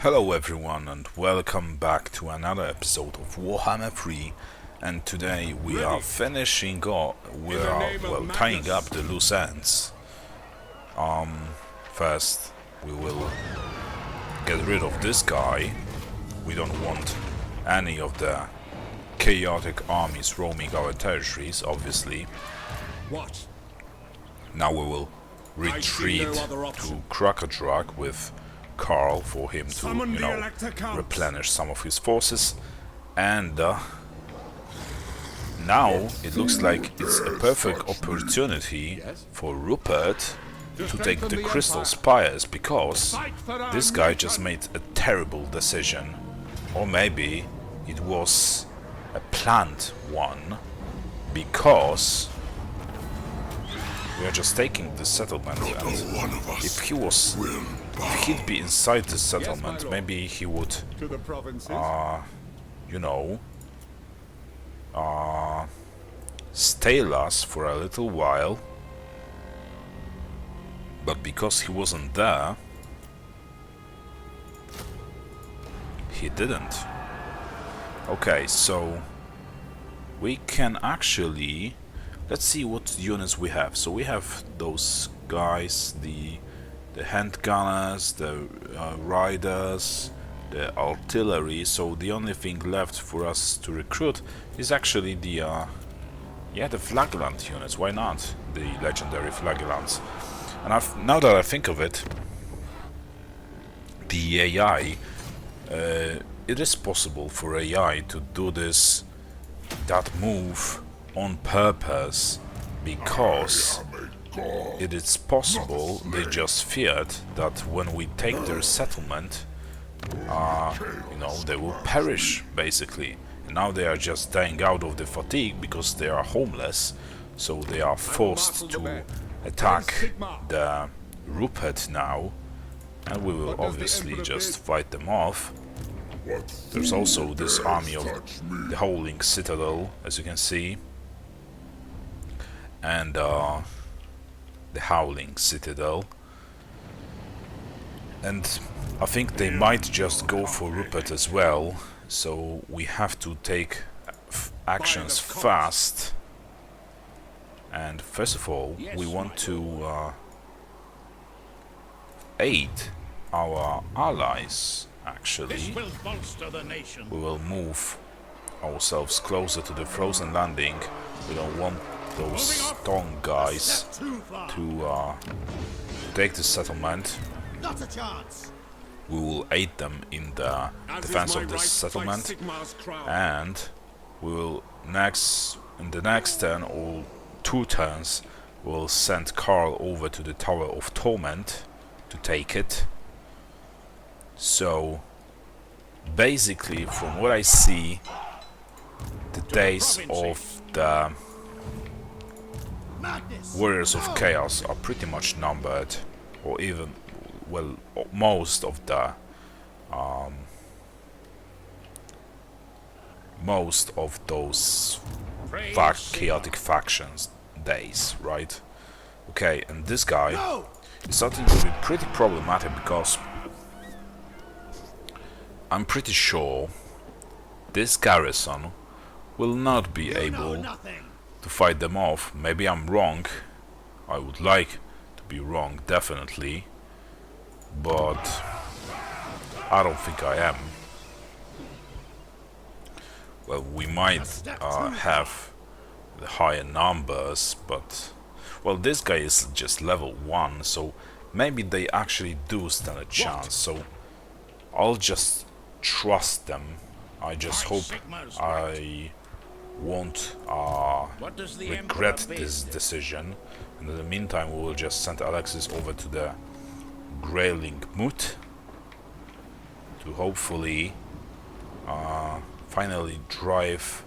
Hello everyone and welcome back to another episode of Warhammer 3, and today we are finishing up, tying up the loose ends. First we will get rid of this guy. We don't want any of the chaotic armies roaming our territories, obviously. What? Now we will retreat to Krakatrak with Karl for him to, replenish some of his forces, and now it looks like it's a perfect opportunity for Rupert to take the Crystal Spires, because this guy just made a terrible decision, or maybe it was a planned one, because we are just taking the settlement, and if he'd be inside the settlement, maybe he would, stale us for a little while, but because he wasn't there, he didn't. Okay, so we can actually, let's see what units we have. So we have those guys, the handgunners, the riders, the artillery. So the only thing left for us to recruit is actually the flagellant units. Why not the legendary flagellants? And now that I think of it, the AI, it is possible for AI to do that move on purpose, because it is possible they just feared that when we take their settlement, they will perish, basically. And now they are just dying out of the fatigue because they are homeless, so they are forced to attack the Rupert now, and we will obviously just fight them off. There's also this army of the Howling Citadel, as you can see, and the Howling Citadel, and I think they might just go for Rupert as well, so we have to take actions fast. And first of all, we want to aid our allies. Actually, we will move ourselves closer to the frozen landing. We don't want those stone guys to take the settlement. Not a chance. We will aid them in the defense of this settlement, and we will in the next turn or 2 turns, we'll send Karl over to the Tower of Torment to take it. So basically, from what I see, the days of the Warriors of Chaos are pretty much numbered, or even, well, most of those chaotic factions days, right? Okay, and this guy is starting to be pretty problematic, because I'm pretty sure this garrison will not be able to fight them off. Maybe I'm wrong. I would like to be wrong, definitely, but I don't think I am. Well, we might have the higher numbers, but, well, this guy is just level 1, so maybe they actually do stand a chance. So I'll just trust them. I just hope I won't regret this decision. And in the meantime, we will just send Alexis over to the Grayling Moot to hopefully finally drive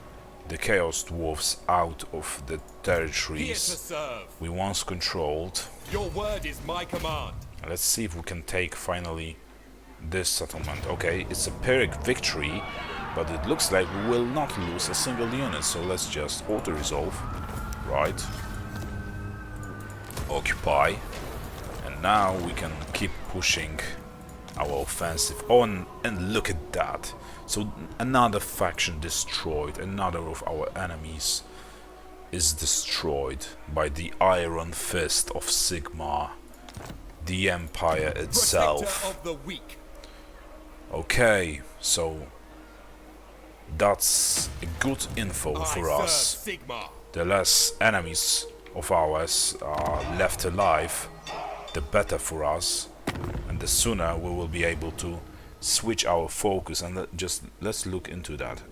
the Chaos Dwarfs out of the territories we once controlled. Your word is my command. Let's see if we can take finally this settlement. Okay, it's a Pyrrhic victory, but it looks like we will not lose a single unit, so let's just auto-resolve. Right. Occupy. And now we can keep pushing our offensive. Oh, and look at that. So another faction destroyed, another of our enemies is destroyed by the Iron Fist of Sigmar, the Empire itself. Protector of the weak. Okay, so that's a good info for I us. serve Sigmar. The less enemies of ours are left alive, the better for us, and the sooner we will be able to switch our focus. And let's look into that.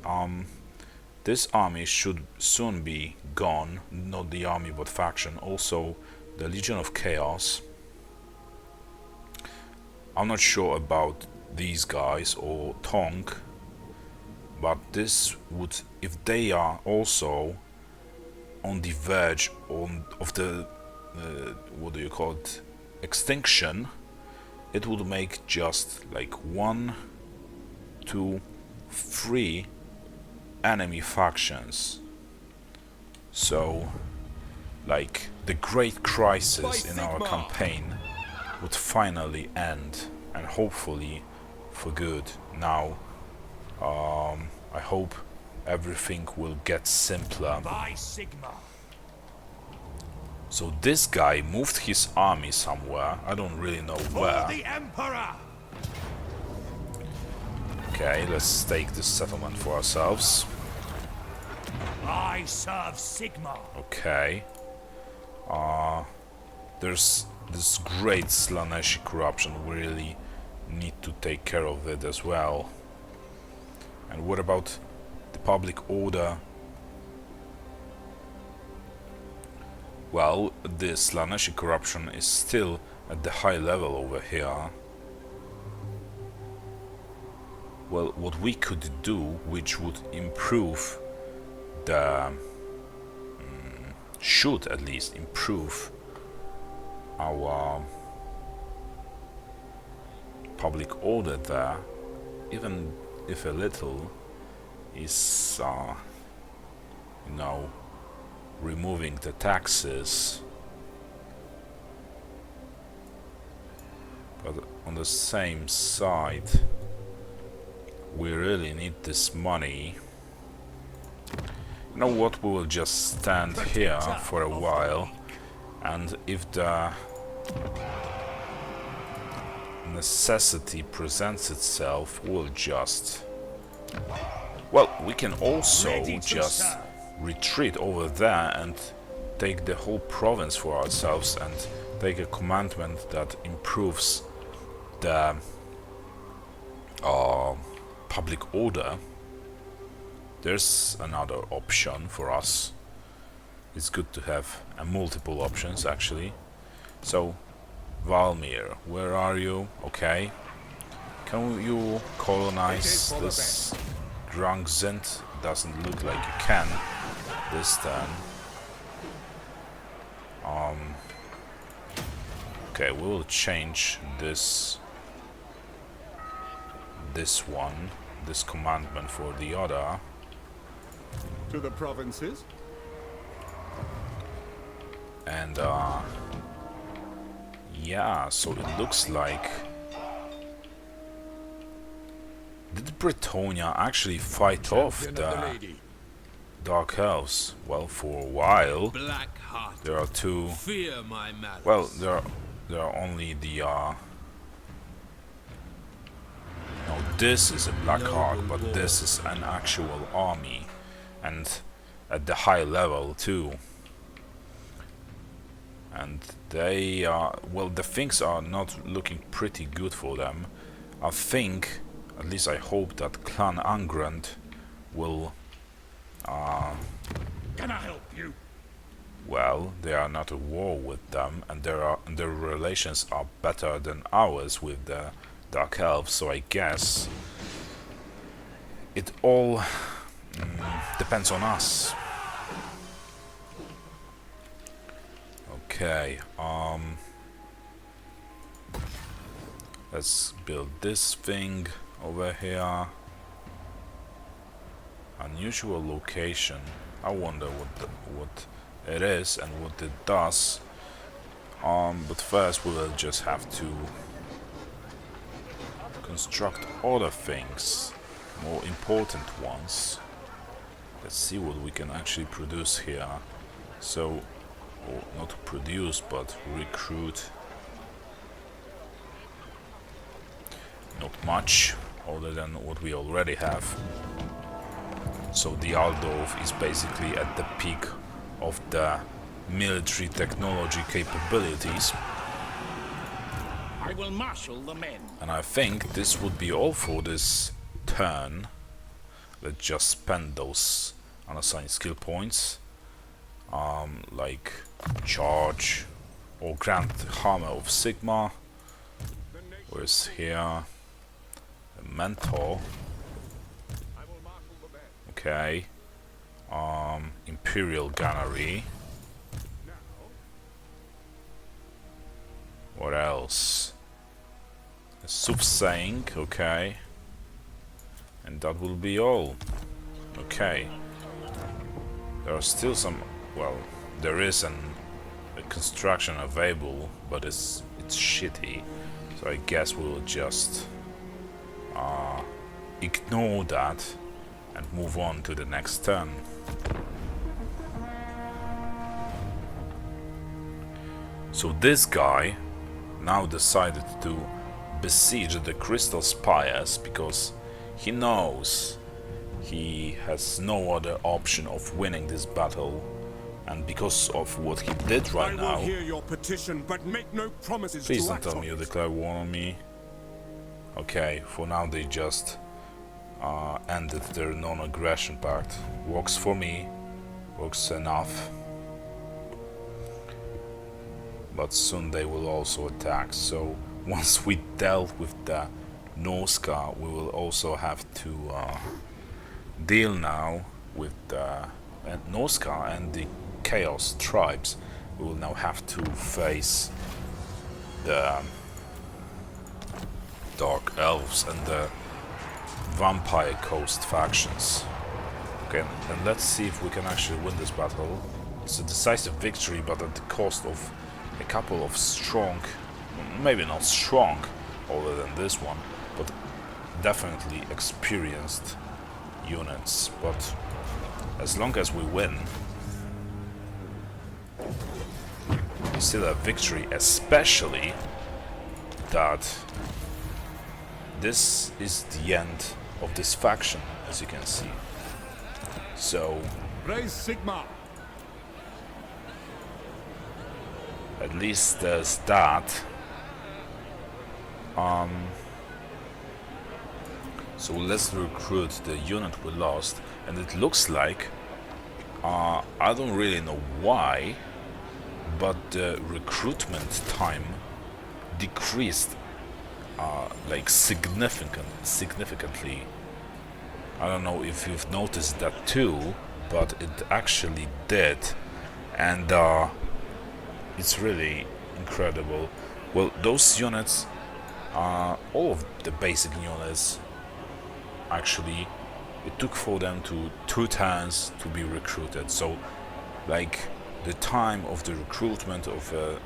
This army should soon be gone, not the army but faction. Also the Legion of Chaos. I'm not sure about these guys or Tong, but this would, if they are also on the verge of the what do you call it, extinction, it would make just like 1, 2, 3 enemy factions. So like the great crisis in our campaign would finally end, and hopefully for good. Now I hope everything will get simpler. By Sigmar. So this guy moved his army somewhere, I don't really know where. For the Emperor. Okay, let's take this settlement for ourselves. I serve Sigmar. Okay. There's this great Slaneshi corruption, we really need to take care of it as well. And what about the public order? Well, the Slaneshi corruption is still at the high level over here. Well, what we could do, which would improve the... should at least improve our public order there, even if a little, is you know, removing the taxes. But on the same side, we really need this money. You know what, we will just stand here for a while, and if the necessity presents itself, we'll just... Well, we can also just retreat over there and take the whole province for ourselves and take a commandment that improves the public order. There's another option for us. It's good to have multiple options actually. So, Valmir, where are you? Okay. Can you colonize this Grangzint? Doesn't look like you can this turn. Okay, we will change this one, this commandment for the other. To the provinces. And yeah, so it looks like... Did Bretonnia actually fight off the Dark Elves? Well, for a while. There are two... Well, there are only the... No, this is a Blackheart, but this is an actual army. And at the high level too. And they are... Well, the things are not looking pretty good for them. I think, at least I hope, that Clan Angrand will... Can I help you? Well, they are not at war with them, and their relations are better than ours with the Dark Elves, so I guess it all depends on us. Okay, let's build this thing over here. Unusual location. I wonder what it is and what it does. But first we will just have to construct other things, more important ones. Let's see what we can actually produce here. So, or not produce, but recruit. Not much, other than what we already have. So the Aldorf is basically at the peak of the military technology capabilities. I will marshal the men. And I think this would be all for this turn. Let's just spend those unassigned skill points. Like charge or grant hammer of Sigma. Where's here? A mentor. Okay. Imperial gunnery. What else? A soothsaying, okay. And that will be all. Okay. There are still some, well, there is a construction available, but it's shitty. So I guess we'll just ignore that and move on to the next turn. So this guy now decided to besiege the Crystal Spires because he knows he has no other option of winning this battle, and because of what he did right now. I will hear your petition, but make no promises. Please to don't act tell on me you it. declare war on me. Okay, for now they just ended their non-aggression pact. Works for me, works enough. But soon they will also attack, so once we dealt with the Norska, we will also have to deal now with the Norska and the Chaos tribes. We will now have to face the Dark Elves and the Vampire Coast factions. Okay, and let's see if we can actually win this battle. It's a decisive victory, but at the cost of a couple of strong, maybe not strong, other than this one, but definitely experienced units. But as long as we win, it's still a victory, especially that this is the end of this faction, as you can see. So Raise Sigma. at least there's that. So let's recruit the unit we lost, and it looks like I don't really know why, but the recruitment time decreased like significantly. I don't know if you've noticed that too, but it actually did, and it's really incredible. Well, those units, all of the basic units, actually, it took for them to 2 turns to be recruited. So, like, the time of the recruitment of a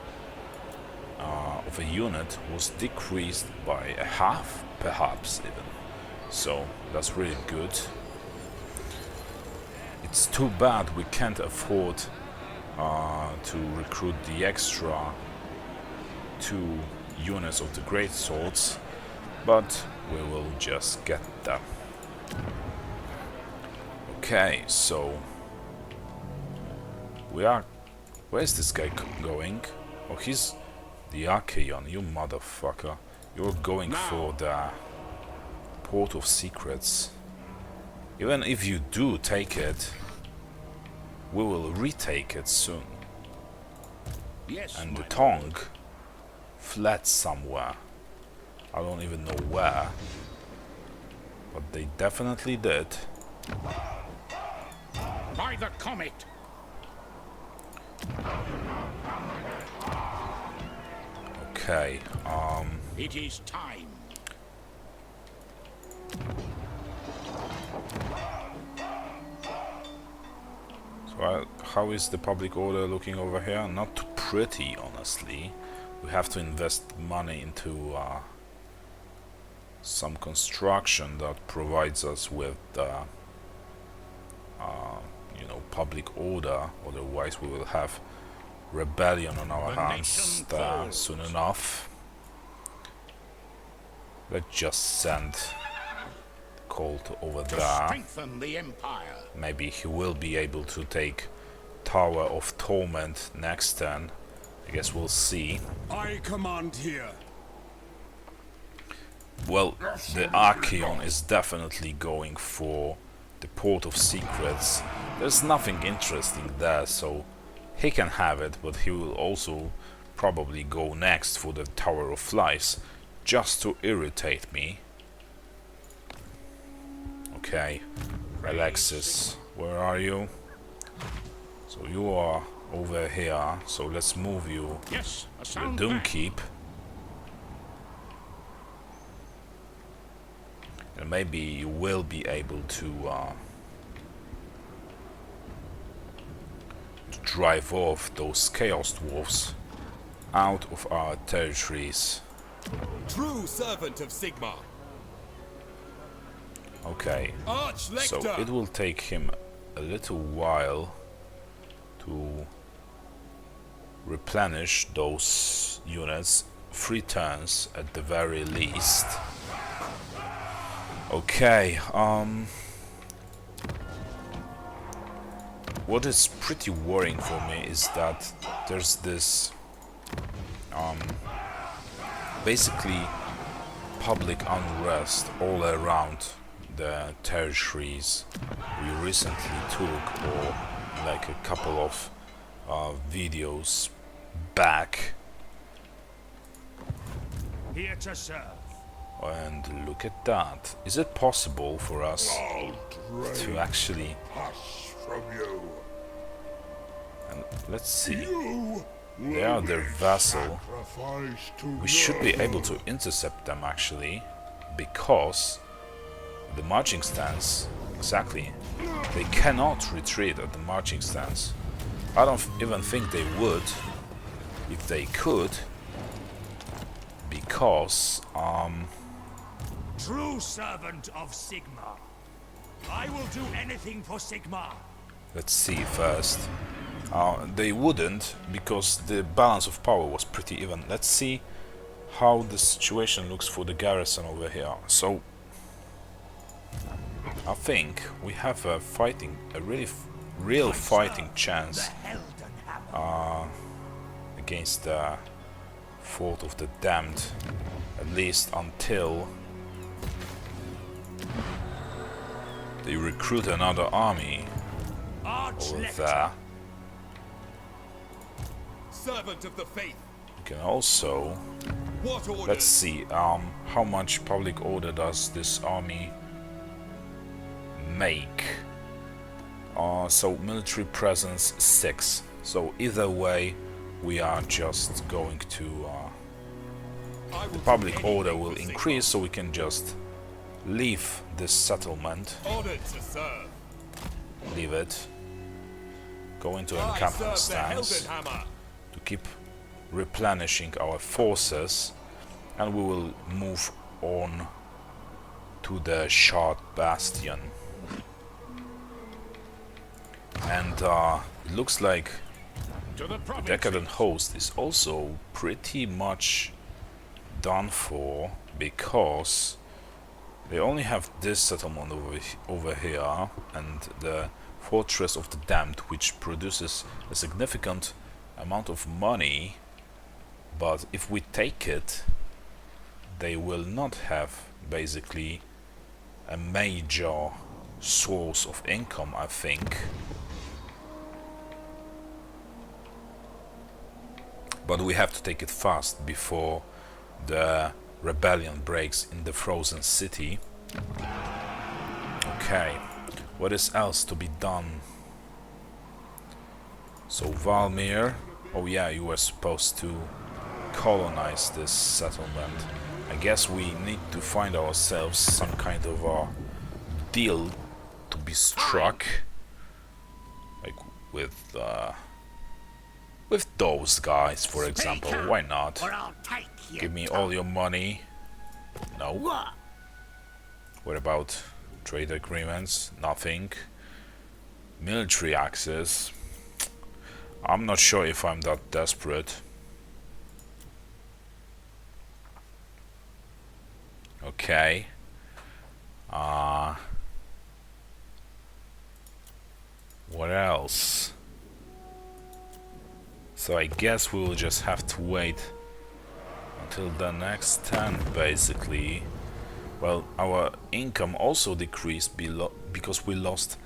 unit was decreased by a half, perhaps even. So that's really good. It's too bad we can't afford to recruit the extra 2 units of the great swords, but we will just get them. Okay, so we are. Where's this guy going? Oh, he's the Archaeon, you motherfucker. You're going for the Port of Secrets. Even if you do take it, we will retake it soon. Yes, And the my Tong lord. fled somewhere. I don't even know where. But they definitely did. By the comet. Okay, It is time. so how is the public order looking over here? Not too pretty, honestly. We have to invest money into some construction that provides us with you know, public order. Otherwise, we will have rebellion on our The hands nation falls. soon enough. Let's just send Colt over To there. strengthen the Empire. Maybe he will be able to take Tower of Torment next turn. I guess we'll see. I command here. Well, the Archeon is definitely going for the Port of Secrets. There's nothing interesting there, so he can have it, but he will also probably go next for the Tower of Flies, just to irritate me. Okay, Alexis, where are you? So you are over here, so let's move you Yes, a to the sound plan. Doomkeep. And maybe you will be able to drive off those Chaos Dwarfs out of our territories. True servant of Sigma. Okay, so Arch-Lector. it will take him a little while to replenish those units, 3 turns at the very least. Okay, what is pretty worrying for me is that there's this basically public unrest all around the territories we recently took, or like a couple of videos back. Here to serve. And look at that. Is it possible for us to actually... Hush from you. And let's see. They are their vassal. We should be able to intercept them actually, because the marching stance, exactly, they cannot retreat at the marching stance. I don't even think they would if they could, because True servant of Sigma. I will do anything for Sigma. let's see first. They wouldn't, because the balance of power was pretty even. Let's see how the situation looks for the garrison over here. So I think we have a real fighting chance against the Fort of the Damned, at least until they recruit another army over Arch-Lector. there. Servant of the faith. We can also, What orders? let's see, how much public order does this army make? So military presence 6. So either way, we are just going to I will the do public anything order for will Sigma. increase, so we can just leave this settlement, Ordered to serve. leave it, go into I encampment serve the stance Heldenhammer. to keep replenishing our forces, and we will move on to the Shard Bastion. And it looks like To the the province. Decadent Host is also pretty much done for, because they only have this settlement over here and the Fortress of the Damned, which produces a significant amount of money, but if we take it, they will not have basically a major source of income, I think. But we have to take it fast before the rebellion breaks in the frozen city. Okay, what is else to be done? So Valmir, oh yeah, you were supposed to colonize this settlement. I guess we need to find ourselves some kind of a deal to be struck, like with those guys, for example. Why not? Or I'll take you. Give me all your money. No. What? What about trade agreements? Nothing. Military access. I'm not sure if I'm that desperate. Okay. What else? So I guess we will just have to wait until the next turn, basically. Well, our income also decreased because we lost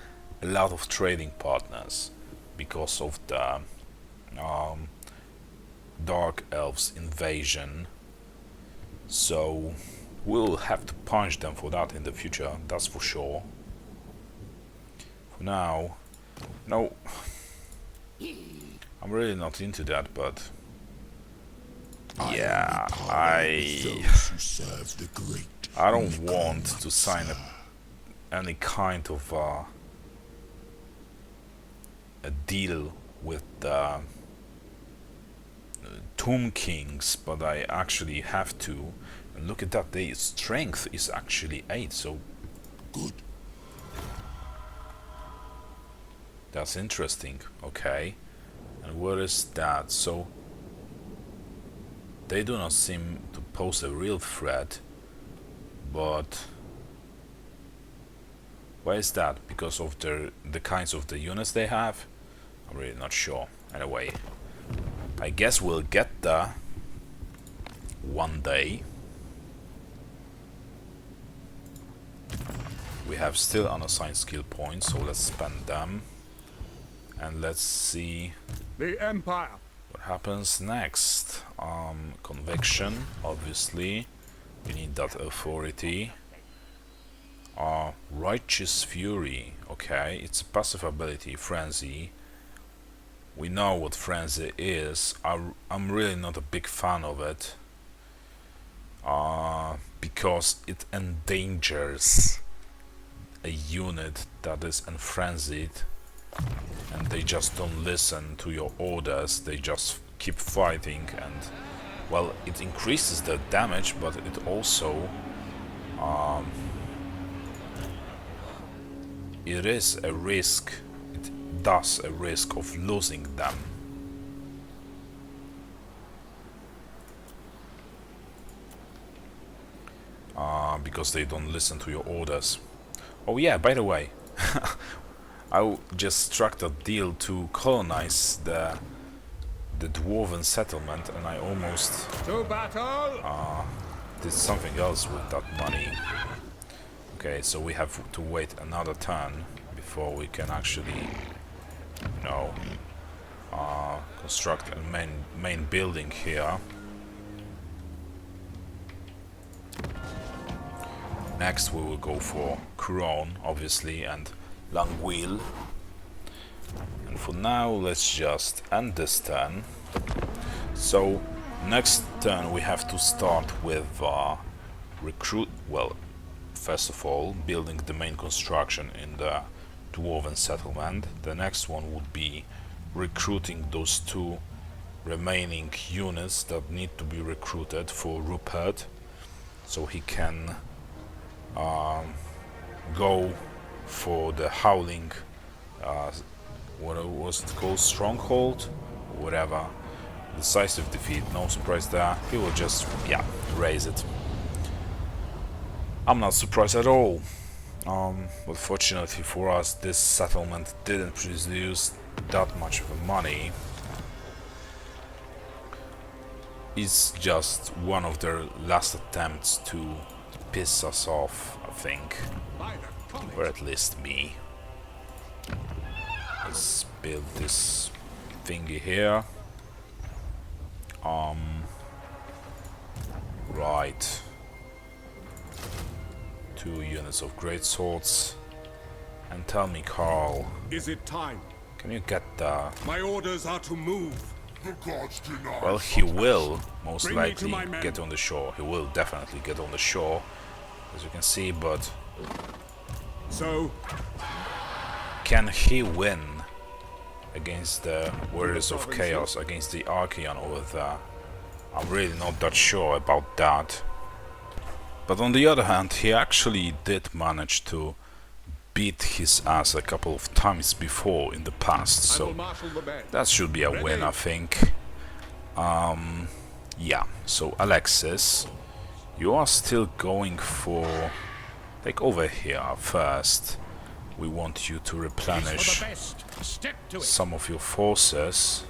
a lot of trading partners because of the Dark Elves invasion. So we'll have to punish them for that in the future, that's for sure. For now, no, I'm really not into that, but yeah, I don't want to sign any kind of a deal with the Tomb Kings, but I actually have to. And look at that, their strength is actually 8, so Good. that's interesting. Okay, and what is that? So they do not seem to pose a real threat, but why is that? Because of the kinds of the units they have? I'm really not sure. Anyway, I guess we'll get there one day. We have still unassigned skill points, so let's spend them. And let's see The Empire. what happens next. Conviction, obviously. We need that authority. Righteous Fury. Okay, it's a passive ability, Frenzy. We know what Frenzy is. I'm really not a big fan of it. Because it endangers a unit that is enfrenzied, and they just don't listen to your orders, they just keep fighting, and well, it increases their damage, but it also it is a risk, it does a risk of losing them. Because they don't listen to your orders. Oh yeah, by the way, I just struck a deal to colonize the dwarven settlement, and I almost To battle! did something else with that money. Okay, so we have to wait another turn before we can actually, you know, construct a main building here. Next we will go for Couronne, obviously, and Langwil. And for now, let's just end this turn. So, next turn we have to start with well, first of all, building the main construction in the Dwarven settlement. The next one would be recruiting those 2 remaining units that need to be recruited for Rupert, so he can go for the Howling, what was it called, Stronghold, whatever, decisive defeat. No surprise there, he will just, yeah, raise it. I'm not surprised at all, but fortunately for us, this settlement didn't produce that much of money. It's just one of their last attempts to piss us off, I think, or at least me. Let's build this thingy here. Right. 2 units of great swords. And tell me, Karl, Is it time? can you get the... My orders are to move. The gods do not. Well, he will most Bring me to likely my men. get on the shore. He will definitely get on the shore, as you can see, but So, can he win against the Warriors of Chaos, against the Archaeon over there? I'm really not that sure about that. But on the other hand, he actually did manage to beat his ass a couple of times before in the past, I will so marshal the men. that should be a win, Ready? I think. Yeah, so Alexis, you are still going for... Like over here first. We want you to It's for replenish the best. Step to it. some of your forces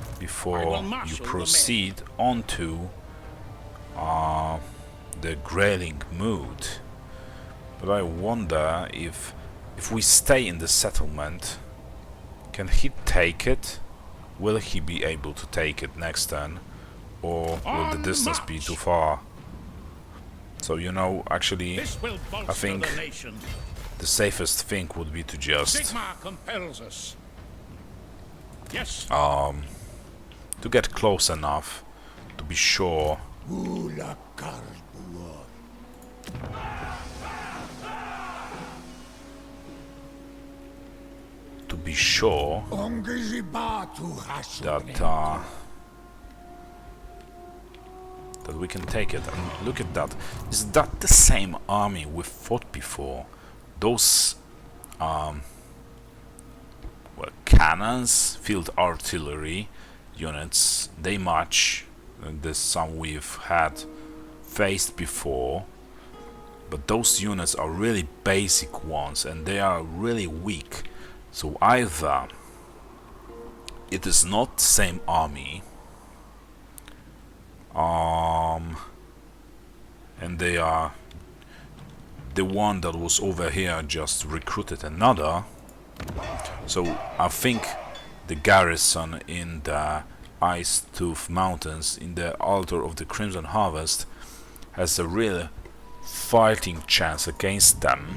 I before will you marshal the men. proceed onto the grailing mood. But I wonder if we stay in the settlement, can he take it? Will he be able to take it next turn? Or will the On distance be march! too far? So, you know, actually, This will bolster think- the nation. the safest thing would be to just Sigmar compels us. Yes. to get close enough to be sure that that we can take it. And look at that. Is that the same army we fought before? Those well, cannons, field artillery units, they match the some we've had faced before, but those units are really basic ones and they are really weak. So either it is not the same army, and they are the one that was over here just recruited another. So I think the garrison in the Ice Tooth Mountains, in the Altar of the Crimson Harvest, has a real fighting chance against them.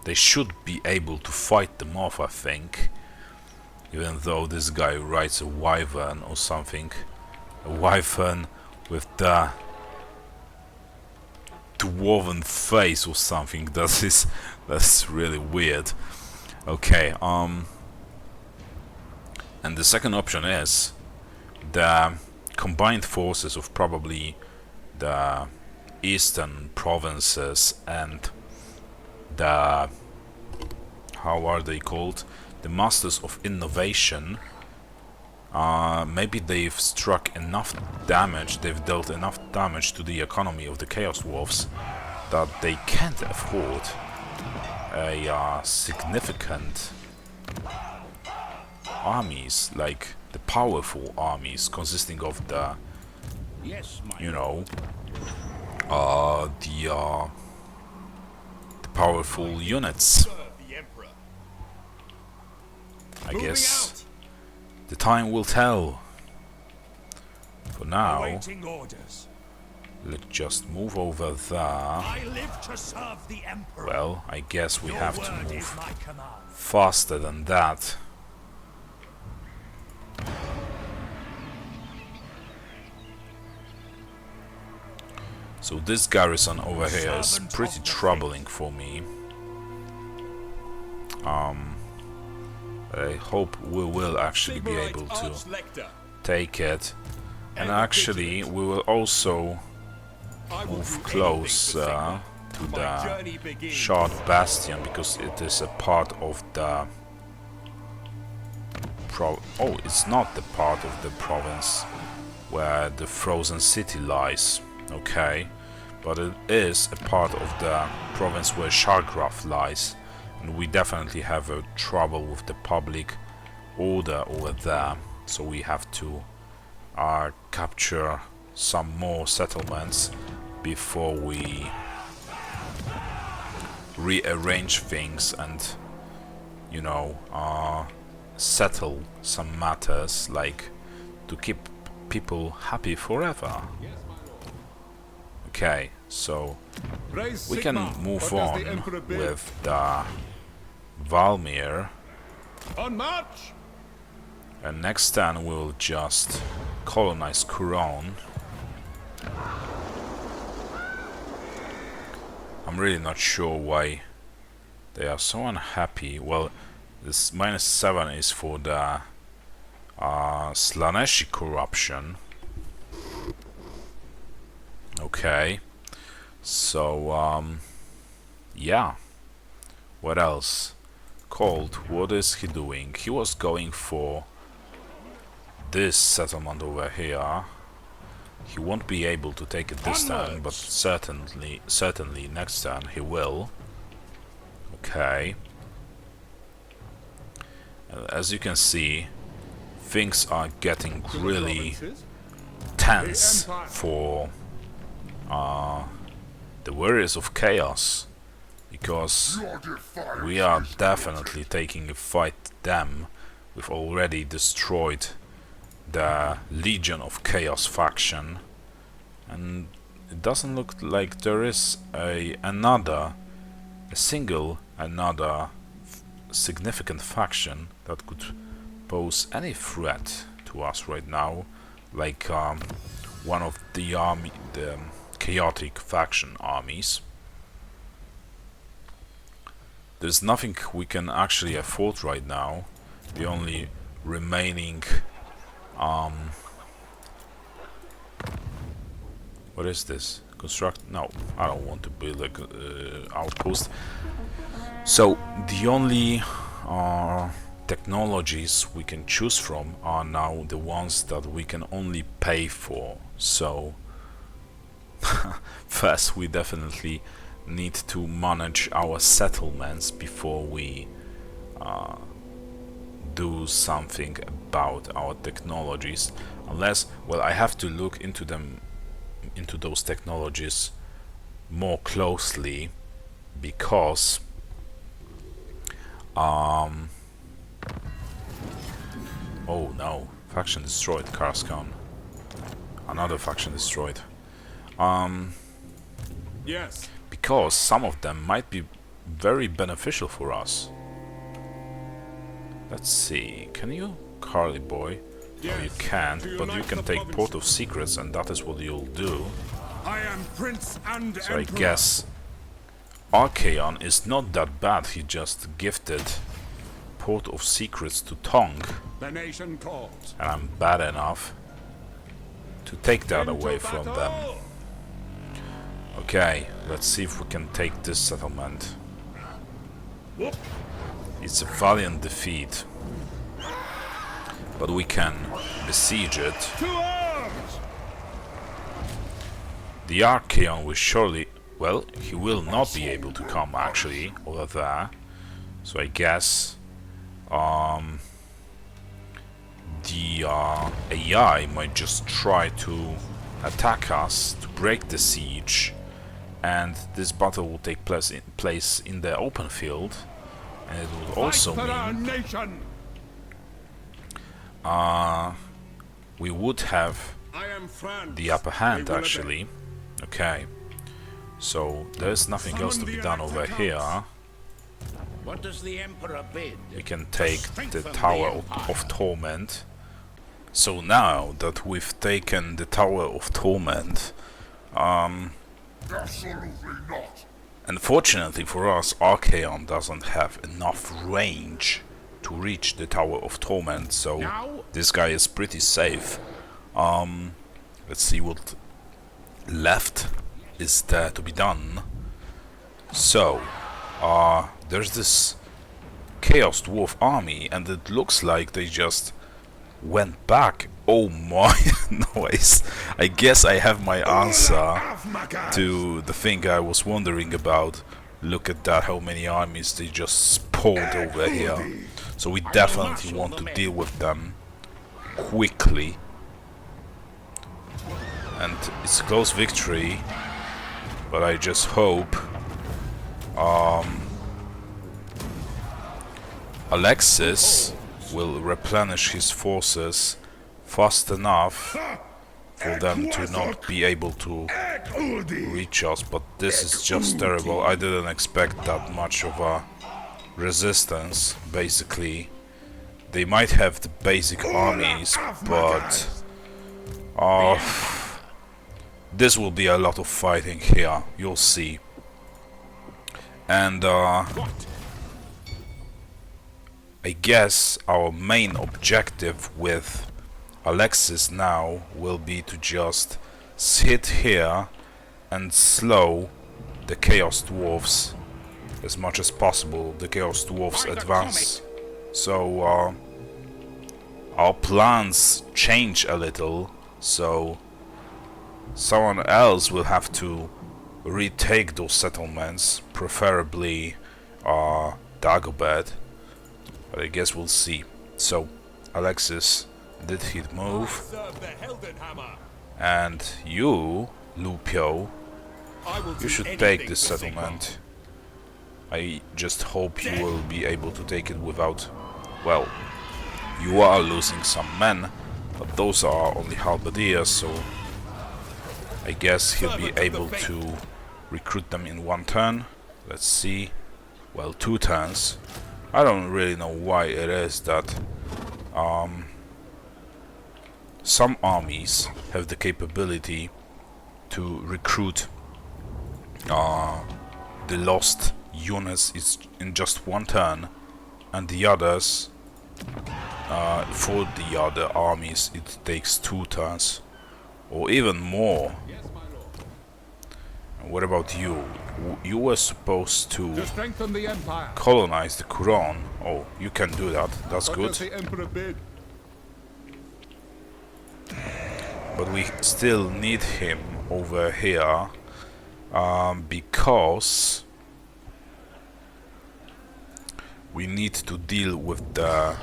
They should be able to fight them off, I think. Even though this guy rides a wyvern or something. A wyvern with the dwarven face or something. That's really weird. Okay, and the second option is the combined forces of probably the eastern provinces and the, how are they called? The Masters of Innovation. Maybe they've struck enough damage, they've dealt enough damage to the economy of the Chaos Dwarfs that they can't afford a significant armies, like the powerful armies consisting of the, Yes, my you know, the powerful units. Serve the Emperor. I Moving guess out. the time will tell. For now, Awaiting orders. let's just move over there. I live to serve the Emperor. Well, I guess we Your have to word is move my command. faster than that. So this garrison over here is Servant pretty of the troubling for me. I hope we will actually be Sigmarite able to Arch-Lector. take it. And Ever actually, vigilant. we will also I will move do anything for closer Sigmar. to My the journey begins. Shard Bastion, because it is a part of the oh, it's not the part of the province where the Frozen City lies, okay, but it is a part of the province where Shargraf lies, and we definitely have a trouble with the public order over there, so we have to capture some more settlements before we rearrange things and, you know, settle some matters, like to keep people happy forever. Okay, so Praise we can Sigmar. move What does on the Emperor bid? with the Valmir, On march! and next turn we'll just colonize Couronne. I'm really not sure why they are so unhappy. Well, this -7 is for the Slaneshi corruption. Okay. So, yeah. What else? Cold, what is he doing? He was going for this settlement over here. He won't be able to take it this turn, but certainly next turn he will. Okay. As you can see, things are getting really tense for the Warriors of Chaos, because we are definitely taking a fight to them. We've already destroyed the Legion of Chaos faction, and it doesn't look like there is another significant faction that could pose any threat to us right now, like one of the chaotic faction armies. There's nothing we can actually afford right now. The only remaining what is this? Construct? No, I don't want to build a outpost. So the only technologies we can choose from are now the ones that we can only pay for. So first we definitely need to manage our settlements before we do something about our technologies. Unless, well, I have to look into those technologies more closely, because oh no, faction destroyed. Karskon, another faction destroyed. Yes. Because some of them might be very beneficial for us. Let's see, can you, Carly boy? No, you can't, but you can take Port of Secrets, and that is what you'll do. I am Prince and So I Emperor. guess Archaon is not that bad. He just gifted Port of Secrets to Tong, The nation calls. and I'm bad enough to take that away from them. Okay, let's see if we can take this settlement. It's a valiant defeat, but we can besiege it. To arms! The Archaon will surely... well, he will not be able to come actually over there. So I guess the AI might just try to attack us to break the siege, and this battle will take place in the open field, and it would also Fight for our mean nation! we would have I am Franz. the upper hand I will actually. Okay, so there's nothing else to be done over here. What does the Emperor bid? We can take the Tower of Torment. So now that we've taken the Tower of Torment, Absolutely not. unfortunately for us, Archaon doesn't have enough range to reach the Tower of Torment, so this guy is pretty safe. Let's see what left is there to be done. So, there's this Chaos Dwarf army, and it looks like they just went back. Oh my noise. I guess I have my answer to the thing I was wondering about. Look at that, how many armies they just spawned over here. So we definitely want to deal with them quickly. And it's a close victory, but I just hope Alexis will replenish his forces fast enough for them to not be able to reach us, but this is just terrible. I didn't expect that much of a resistance. Basically, they might have the basic armies, but this will be a lot of fighting here, you'll see. And I guess our main objective with Alexis now will be to just sit here and slow the Chaos Dwarfs as much as possible. The Chaos Dwarfs advance. So our plans change a little, so someone else will have to retake those settlements, preferably Dagobert, but I guess we'll see. So Alexis, did he move? Serve the Heldenhammer. And you, Lupio, I will you do should anything take this for settlement. I just hope you will be able to take it without... Well, you are losing some men, but those are only halberdiers, so I guess he'll be able to recruit them in one turn. Let's see. Well, 2 turns. I don't really know why it is that some armies have the capability to recruit the lost units in just 1 turn, and the others, for the other armies, it takes 2 turns or even more. And what about you? You were supposed to strengthen the Empire. colonize the Quran. Oh, you can do that. That's What good. does the Emperor bid? But we still need him over here because we need to deal with the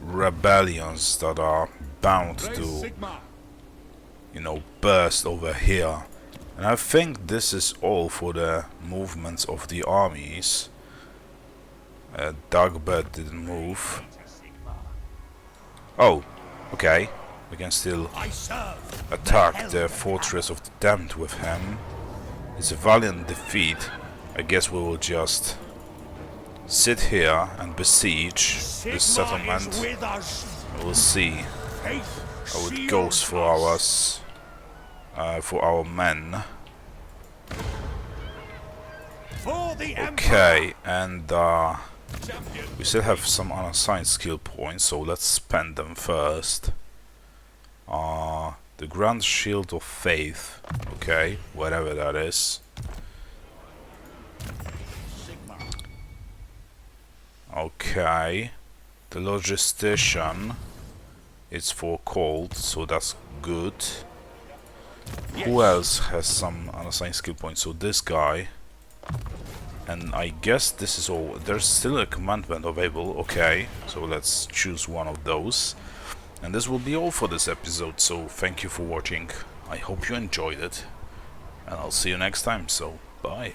rebellions that are bound Raise to, Sigmar. you know, burst over here. And I think this is all for the movements of the armies. Dagobert didn't move. Oh, okay. We can still I serve attack the Fortress of the Damned with him. It's a valiant defeat. I guess we will just sit here and besiege this settlement. Is with us. We'll see Faith how it shields goes for us. for our men. For the Empire. Okay, and we still have some unassigned skill points, so let's spend them first. The Grand Shield of Faith. Okay, whatever that is. Okay, the Logistician. It's for cold, so that's good. Who else has some unassigned skill points? So this guy. And I guess this is all. There's still a commandment available. Okay, so let's choose one of those. And this will be all for this episode, so thank you for watching. I hope you enjoyed it. And I'll see you next time, so bye.